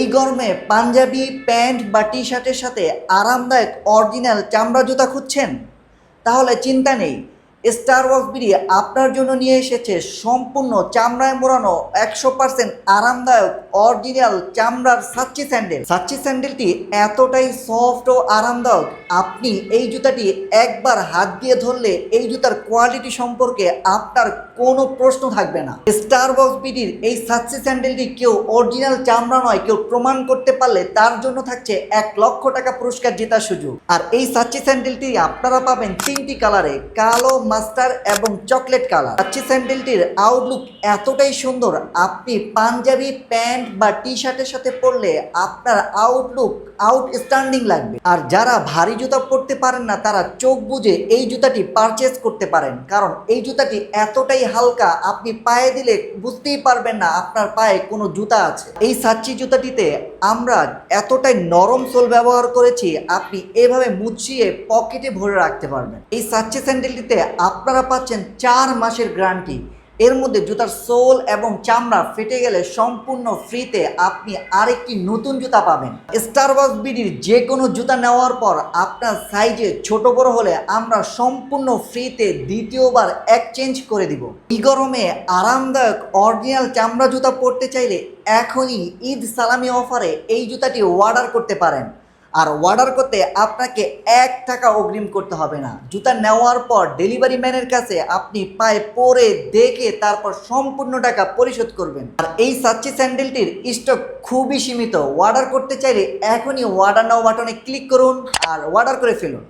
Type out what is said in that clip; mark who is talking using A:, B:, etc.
A: এই গরমে পাঞ্জাবি প্যান্ট বা টি শার্টের সাথে আরামদায়ক অরিজিনাল চামড়া জুতা খুঁজছেন? তাহলে চিন্তা নেই, স্টার ওয়ার্কস বিডি আপনার জন্য নিয়ে এসেছে সম্পূর্ণ চামড়ায় মোড়ানো 100% আরামদায়ক অরিজিনাল চামড়ার সাচ্চি স্যান্ডেল। সাচ্চি স্যান্ডেলটি এতটাই সফট ও আরামদায়ক, আপনি এই জুতাটি একবার হাত দিয়ে ধরলে এই জুতার কোয়ালিটি সম্পর্কে আপনার কোনো প্রশ্ন থাকবে না। স্টার ওয়ার্কস বিডির এই সাচ্চি স্যান্ডেলটি কেউ অরিজিনাল চামড়া নয় কেউ প্রমাণ করতে পারলে তার জন্য থাকছে 1,00,000 টাকা পুরস্কার জেতার সুযোগ। আর এই সাচ্চি স্যান্ডেলটি আপনারা পাবেন 3টি কালারে, কালো, মাস্টার এবং চকলেট কালার। সাচ্চি স্যান্ডেলটির আউটলুক এতটাই সুন্দর, আপনি পাঞ্জাবি প্যান্ট বা টি শার্টের সাথে পরলে আপনার আউটলুক আউটস্ট্যান্ডিং লাগবে। আর যারা ভারী জুতা পরতে পারেন না তারা চোখ বুজে এই জুতাটি পারচেজ করতে পারেন, কারণ এই জুতাটি এতটাই হালকা আপনি পায়ে দিলে বুঝতেই পারবেন না আপনার পায়ে কোনো জুতা আছে। এই সাচ্চি জুতাটিতে আমরা এতটাই নরম সোল ব্যবহার করেছি, আপনি এভাবে মুছিয়ে পকেটে ভরে রাখতে পারবেন। এই সাচ্চি স্যান্ডেলটিতে আপনারা পাচ্ছেন 4 মাসের গ্যারান্টি। এর মধ্যে জুতার সোল এবং চামড়া ফেটে গেলে সম্পূর্ণ ফ্রিতে আপনি আরেকটি নতুন জুতা পাবেন। স্টার ওয়ার্কস বিডির যে কোনো জুতা নেওয়ার পর আপনার সাইজে ছোট বড় হলে আমরা সম্পূর্ণ ফ্রিতে দ্বিতীয়বার এক্সচেঞ্জ করে দিব। এই গরমে আরামদায়ক অরিজিনাল চামড়া জুতা পরতে চাইলে এখনই ঈদ সালামি অফারে এই জুতাটি অর্ডার করতে পারেন। আর অর্ডার করতে আপনাকে 1 টাকা অগ্রিম করতে হবে না। জুতা নেওয়ার পর ডেলিভারি ম্যানের কাছে আপনি পায়ে পরে দেখে তারপর সম্পূর্ণ টাকা পরিশোধ করবেন। আর এই সাচ্চি স্যান্ডেলটির স্টক খুবই সীমিত। অর্ডার করতে চাইলে এখনই অর্ডার নাও বাটনে ক্লিক করুন আর অর্ডার করে ফেলুন।